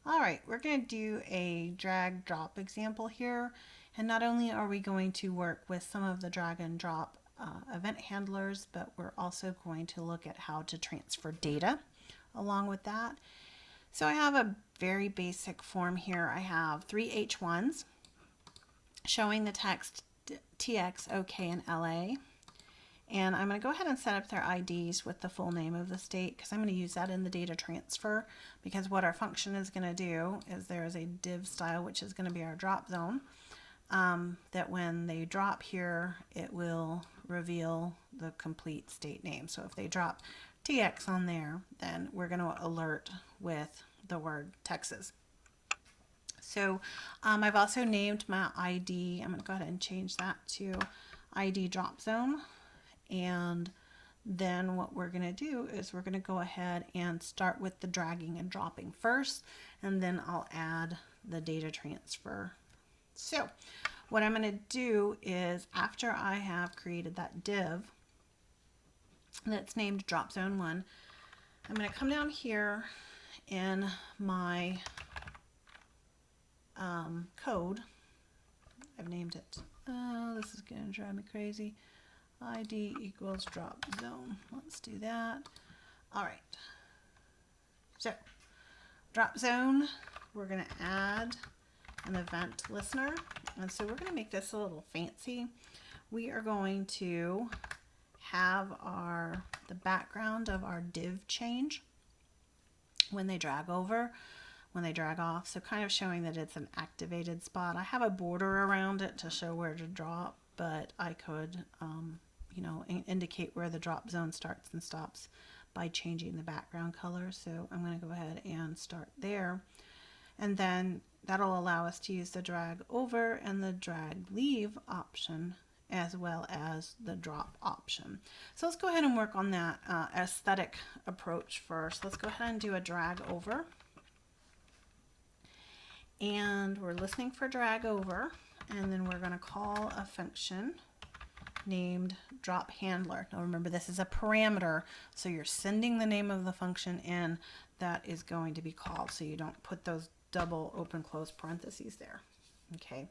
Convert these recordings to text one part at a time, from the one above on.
All right, we're going to do a drag drop example here. And not only are we going to work with some of the drag and drop event handlers, but we're also going to look at how to transfer data along with that. So I have a very basic form here. I have three H1s showing the text TX, OK, and LA. And I'm going to go ahead and set up their IDs with the full name of the state because I'm going to use that in the data transfer, because what our function is going to do is there is a div style, which is going to be our drop zone, that when they drop here, it will reveal the complete state name. So if they drop TX on there, then we're going to alert with the word Texas. So I've also named my ID. I'm going to go ahead and change that to ID drop zone. And then what we're going to do is we're going to go ahead and start with the dragging and dropping first, and then I'll add the data transfer. So what I'm going to do is, after I have created that div that's named drop zone 1, I'm going to come down here in my code. I've named it. Oh, this is going to drive me crazy. ID equals drop zone. Let's do that. All right. So drop zone, we're going to add an event listener. And so we're going to make this a little fancy. We are going to have the background of our div change when they drag over, when they drag off. So kind of showing that it's an activated spot. I have a border around it to show where to drop, but I could indicate where the drop zone starts and stops by changing the background color. So I'm going to go ahead and start there. And then that'll allow us to use the drag over and the drag leave option, as well as the drop option. So let's go ahead and work on that aesthetic approach first. Let's go ahead and do a drag over. And we're listening for drag over, and then we're going to call a function named drop handler. Now remember, this is a parameter, so you're sending the name of the function in that is going to be called, so you don't put those double open close parentheses there. Okay,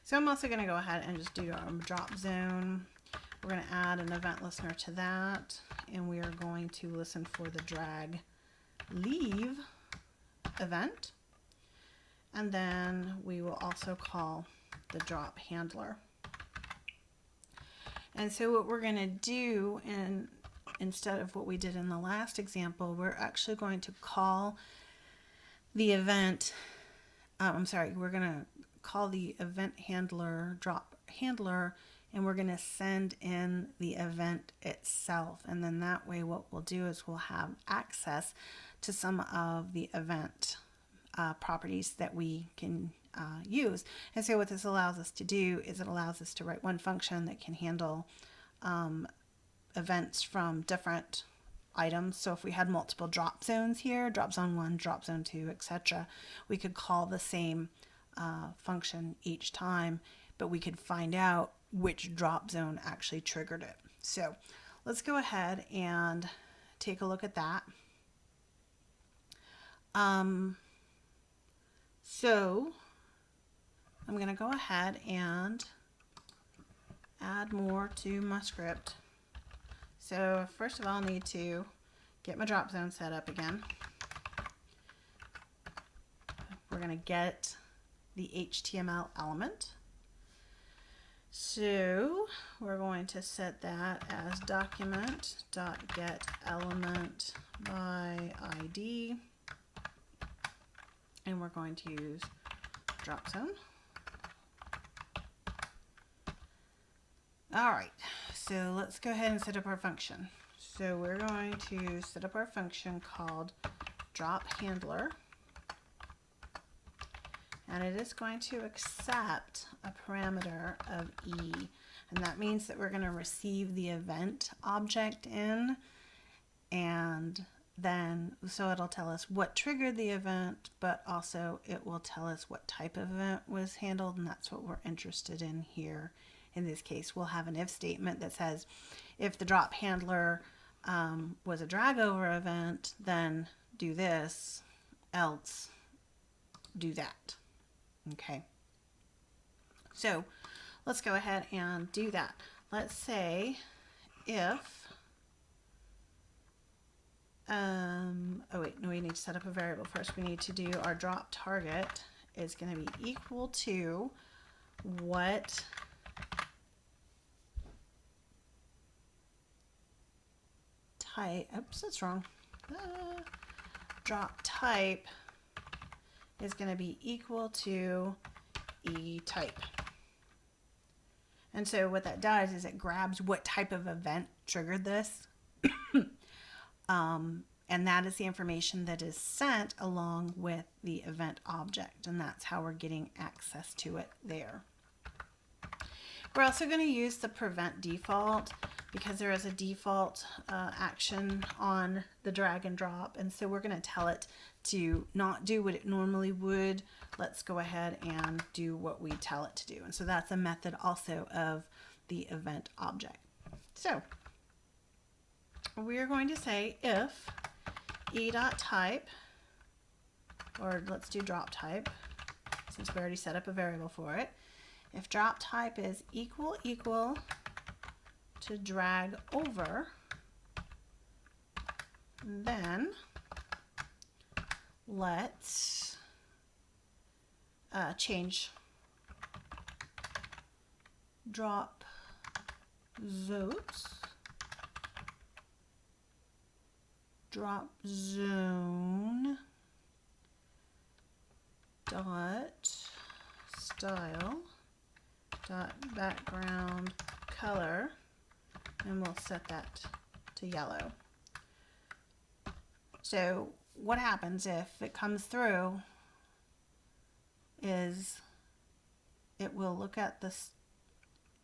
so I'm also going to go ahead and just do our drop zone. We're going to add an event listener to that, and we are going to listen for the drag leave event, and then we will also call the drop handler. And so what we're going to do, and instead of what we did in the last example, we're actually going to call the event, we're going to call the event handler drop handler, and we're going to send in the event itself. And then that way what we'll do is we'll have access to some of the event properties that we can use. And so what this allows us to do is it allows us to write one function that can handle events from different items. So if we had multiple drop zones here, drop zone 1, drop zone 2, etc., we could call the same function each time, but we could find out which drop zone actually triggered it. So let's go ahead and take a look at that. So I'm going to go ahead and add more to my script. So first of all, I need to get my drop zone set up again. We're going to get the HTML element. So we're going to set that as document.getElement by ID. And we're going to use drop zone. All right, so let's go ahead and set up our function. So we're going to set up our function called drop handler, and it is going to accept a parameter of E, and that means that we're going to receive the event object in, and then so it'll tell us what triggered the event, but also it will tell us what type of event was handled, and that's what we're interested in here. In this case, we'll have an if statement that says if the drop handler was a drag over event, then do this, else do that. Okay. So let's go ahead and do that. Let's say if, oh wait, no, we need to set up a variable first. We need to do our drop target is going to be equal to what type, oops, that's wrong. Drop type is going to be equal to eType. And so what that does is it grabs what type of event triggered this. And that is the information that is sent along with the event object. And that's how we're getting access to it there. We're also going to use the prevent default because there is a default action on the drag and drop. And so we're going to tell it to not do what it normally would. Let's go ahead and do what we tell it to do. And so that's a method also of the event object. So we're going to say if e.type, or let's do drop type since we already set up a variable for it. If drop type is equal to drag over, then let's change drop zone dot style dot background color, and we'll set that to yellow. So what happens if it comes through is it will look at this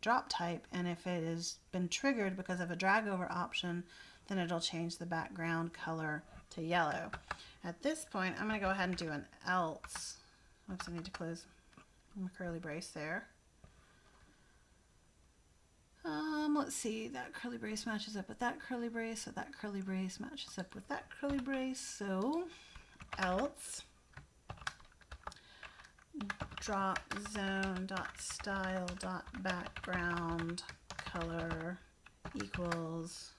drop type, and if it has been triggered because of a drag over option, then it'll change the background color to yellow. At this point, I'm going to go ahead and do an else. Oops, I need to close my curly brace there. Let's see, that curly brace matches up with that curly brace, so that curly brace matches up with that curly brace, so else drop zone dot style dot background color equals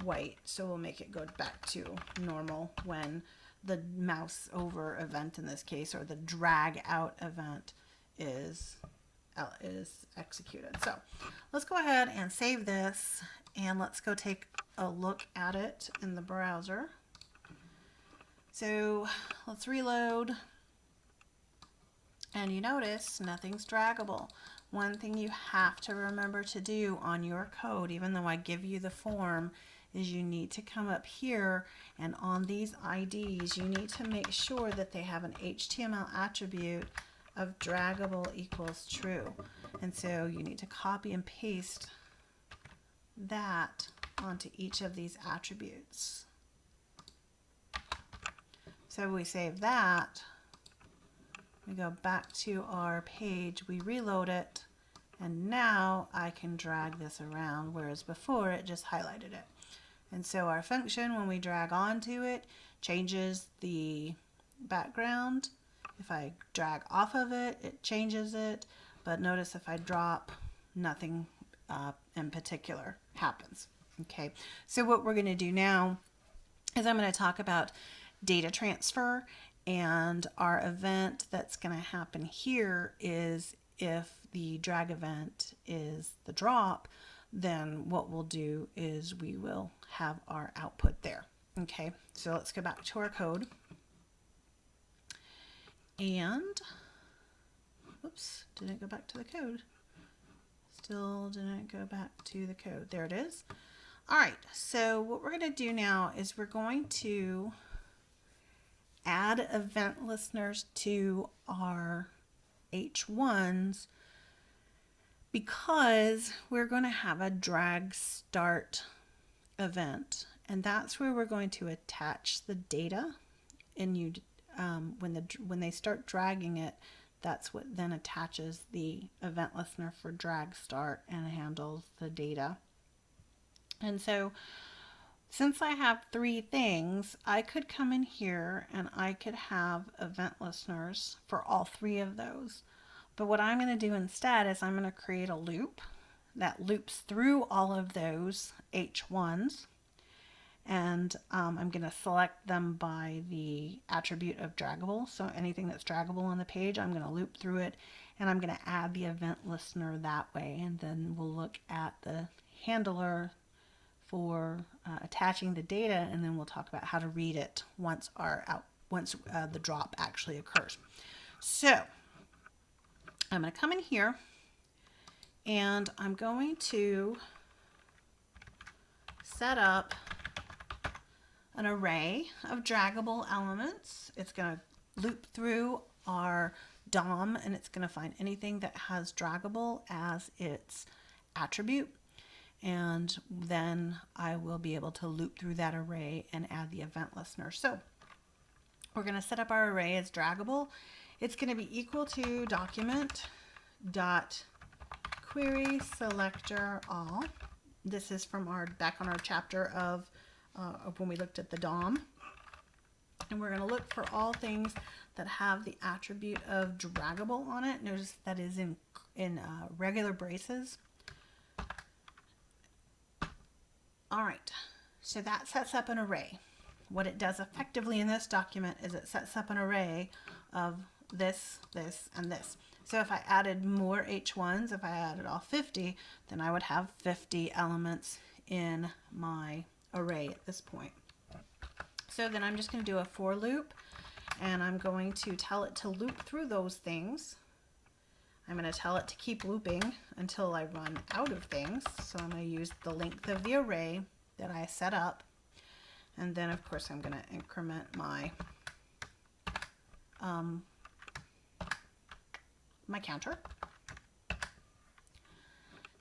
white. So we'll make it go back to normal when the mouse over event in this case, or the drag out event is executed. So let's go ahead and save this, and let's go take a look at it in the browser. So let's reload, and you notice nothing's draggable. One thing you have to remember to do on your code, even though I give you the form, is you need to come up here, and on these IDs you need to make sure that they have an HTML attribute of draggable equals true. And so you need to copy and paste that onto each of these attributes. So we save that, we go back to our page, we reload it, and now I can drag this around, whereas before it just highlighted it. And so our function, when we drag onto it, changes the background. If I drag off of it, it changes it. But notice if I drop, nothing in particular happens. Okay, so what we're going to do now is I'm going to talk about data transfer, and our event that's going to happen here is if the drag event is the drop, then what we'll do is we will have our output there. Okay, so let's go back to our code. And, whoops, didn't go back to the code. Still didn't go back to the code. There it is. All right, so what we're going to do now is we're going to add event listeners to our H1s, because we're going to have a drag start event, and that's where we're going to attach the data. And you when they start dragging it, that's what then attaches the event listener for drag start and handles the data. And so Since I have three things, I could come in here and I could have event listeners for all three of those. But what I'm going to do instead is I'm going to create a loop that loops through all of those H1s. And I'm going to select them by the attribute of draggable. So anything that's draggable on the page, I'm going to loop through it, and I'm going to add the event listener that way. And then we'll look at the handler for attaching the data, and then we'll talk about how to read it once the drop actually occurs. So I'm going to come in here, and I'm going to set up an array of draggable elements. It's going to loop through our DOM, and it's going to find anything that has draggable as its attribute. And then I will be able to loop through that array and add the event listener. So we're going to set up our array as draggable. It's going to be equal to document dot query selector all. This is from back on our chapter of when we looked at the DOM. And we're going to look for all things that have the attribute of draggable on it. Notice that is in regular braces. All right, so that sets up an array. What it does effectively in this document is it sets up an array of this, this, and this. So if I added more H1s, if I added all 50, then I would have 50 elements in my array at this point. So then I'm just going to do a for loop, and I'm going to tell it to loop through those things. I'm going to tell it to keep looping until I run out of things. So I'm going to use the length of the array that I set up. And then, of course, I'm going to increment my my counter.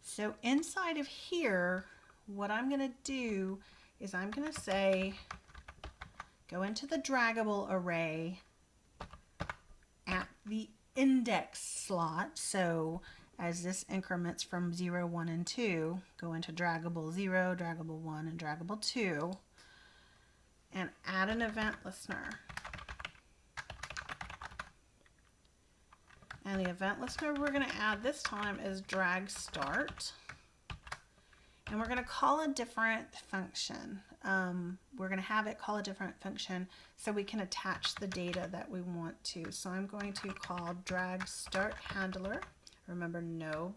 So inside of here, what I'm going to do is I'm going to say, go into the draggable array at the index slot. So as this increments from 0, 1, and 2, go into draggable 0, draggable 1, and draggable 2, and add an event listener. And the event listener we're going to add this time is drag start. And we're going to call a different function. We're going to have it call a different function so we can attach the data that we want to. So I'm going to call drag start handler. Remember, no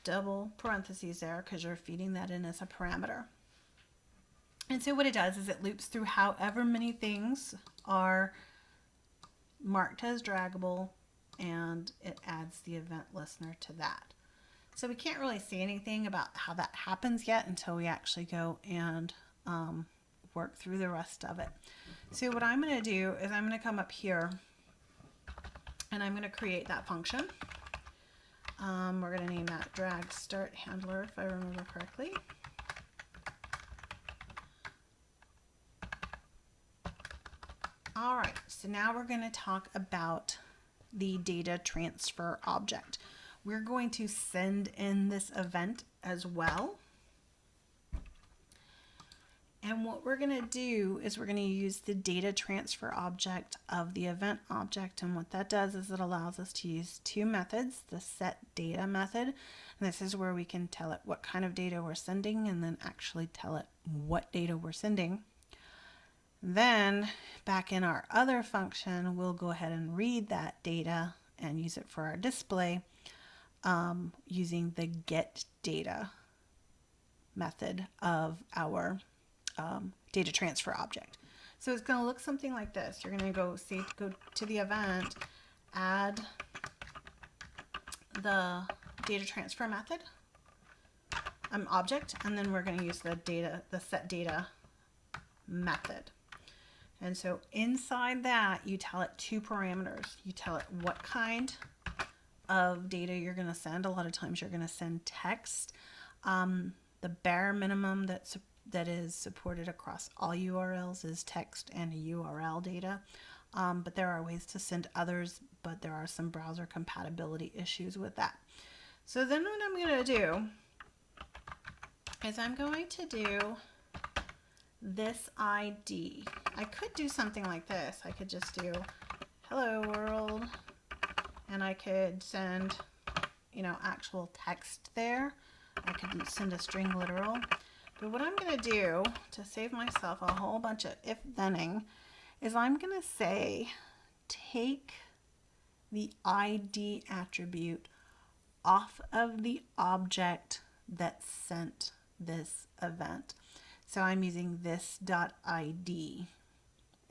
double parentheses there because you're feeding that in as a parameter. And so what it does is it loops through however many things are marked as draggable, and it adds the event listener to that. So we can't really see anything about how that happens yet until we actually go and work through the rest of it. So what I'm going to do is I'm going to come up here and I'm going to create that function. We're going to name that drag start handler if I remember correctly. All right, so now we're going to talk about the data transfer object. We're going to send in this event as well. And what we're going to do is we're going to use the data transfer object of the event object. And what that does is it allows us to use two methods, the set data method. And this is where we can tell it what kind of data we're sending and then actually tell it what data we're sending. Then back in our other function, we'll go ahead and read that data and use it for our display using the get data method of our data transfer object. So it's going to look something like this. You're going to go to the event, add the data transfer method object, and then we're going to use the set data method. And so inside that, you tell it two parameters. You tell it what kind of data you're going to send. A lot of times you're going to send text. The bare minimum that is supported across all URLs is text and URL data. But there are ways to send others, but there are some browser compatibility issues with that. So then what I'm going to do is I'm going to do this ID. I could do something like this. I could just do hello world, and I could send, you know, actual text there. I could send a string literal. But what I'm going to do to save myself a whole bunch of if-thenning is I'm going to say take the ID attribute off of the object that sent this event. So I'm using this.id.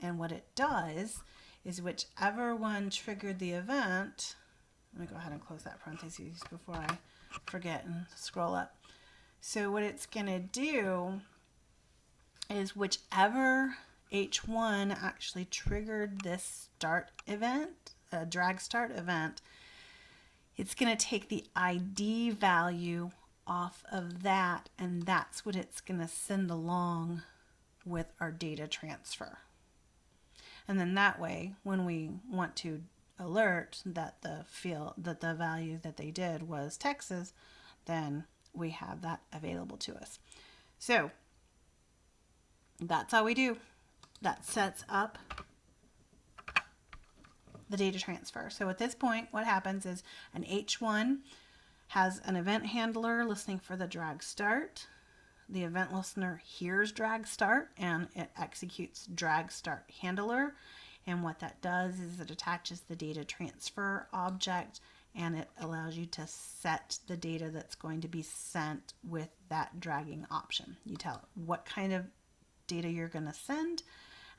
And what it does is whichever one triggered the event, let me go ahead and close that parentheses before I forget and scroll up. So what it's going to do is whichever H1 actually triggered this start event, a drag start event, it's going to take the ID value off of that, and that's what it's going to send along with our data transfer. And then that way, when we want to alert that the value that they did was Texas, then we have that available to us. So that's how we do. That sets up the data transfer. So at this point, what happens is an H1 has an event handler listening for the drag start. The event listener hears drag start and it executes drag start handler. And what that does is it attaches the data transfer object, and it allows you to set the data that's going to be sent with that dragging option. You tell it what kind of data you're going to send,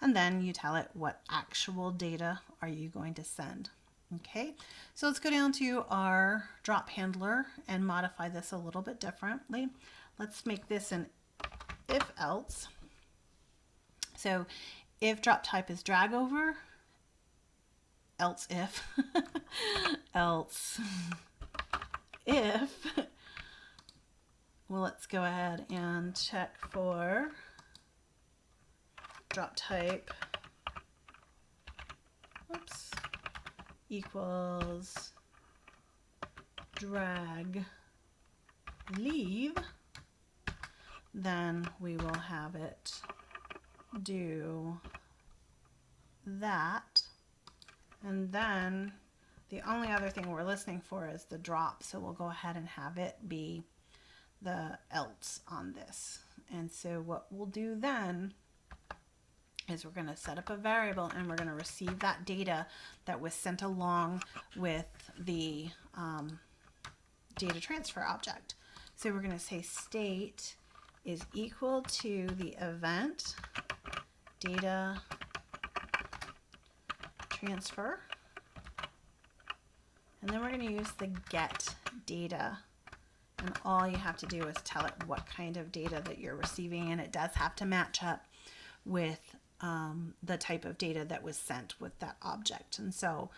and then you tell it what actual data are you going to send. Okay, so let's go down to our drop handler and modify this a little bit differently. Let's make this an if else. So if drop type is drag over, else if, else if, well, let's go ahead and check for drop type, oops, equals drag leave, then we will have it do that. And then the only other thing we're listening for is the drop, so we'll go ahead and have it be the else on this. And so what we'll do then is we're going to set up a variable, and we're going to receive that data that was sent along with the data transfer object. So we're going to say state is equal to the event data transfer, and then we're going to use the get data, and all you have to do is tell it what kind of data that you're receiving, and it does have to match up with the type of data that was sent with that object. And so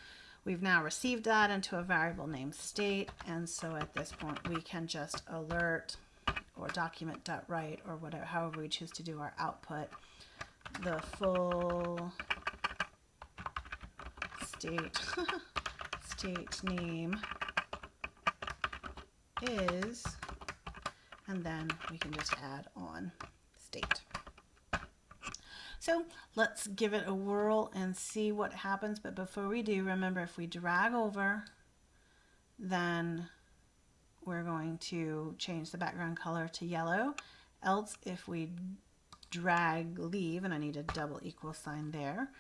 we've now received that into a variable named state, and so at this point we can just alert or document.write or whatever, however we choose to do our output, the full state state name is, and then we can just add on state. So let's give it a whirl and see what happens. But before we do, remember, if we drag over, then we're going to change the background color to yellow. Else, if we drag leave, and I need a double equal sign there,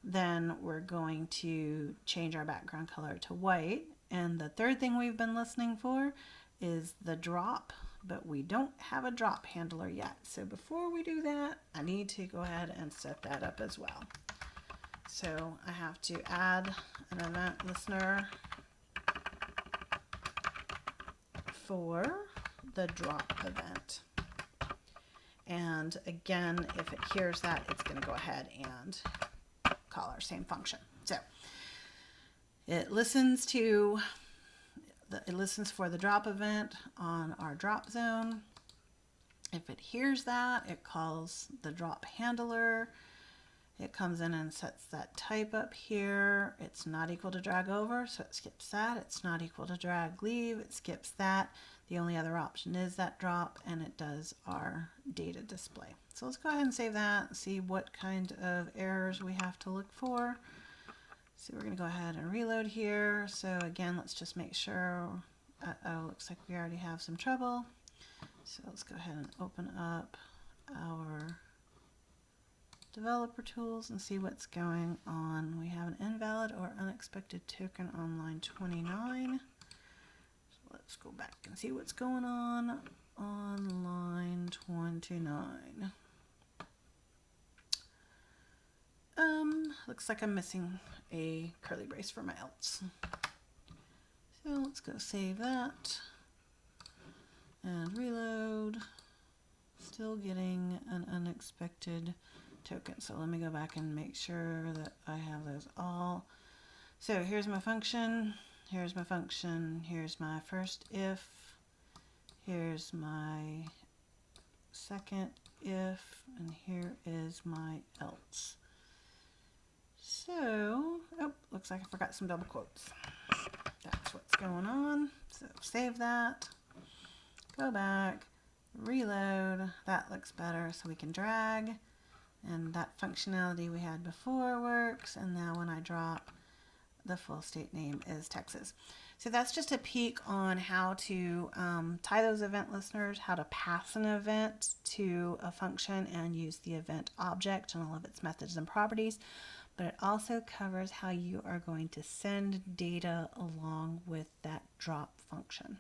then we're going to change our background color to white. And the third thing we've been listening for is the drop, but we don't have a drop handler yet. So before we do that, I need to go ahead and set that up as well. So I have to add an event listener for the drop event. And again, if it hears that, it's going to go ahead and call our same function. So it listens for the drop event on our drop zone. If it hears that, it calls the drop handler. It comes in and sets that type up here. It's not equal to drag over, so it skips that. It's not equal to drag leave, it skips that. The only other option is that drop, and it does our data display. So let's go ahead and save that and see what kind of errors we have to look for. So we're going to go ahead and reload here. So again, let's just make sure. Uh-oh, looks like we already have some trouble. So let's go ahead and open up our developer tools and see what's going on. We have an invalid or unexpected token on line 29. So let's go back and see what's going on line 29. Looks like I'm missing a curly brace for my else. So let's go save that and reload. Still getting an unexpected token. So let me go back and make sure that I have those all. So here's my function. Here's my function. Here's my first if. Here's my second if. And here is my else. So, oh, looks like I forgot some double quotes. That's what's going on. So save that. Go back. Reload. That looks better. So we can drag. And that functionality we had before works. And now when I drop, the full state name is Texas. So that's just a peek on how to tie those event listeners, how to pass an event to a function and use the event object and all of its methods and properties. But it also covers how you are going to send data along with that drop function.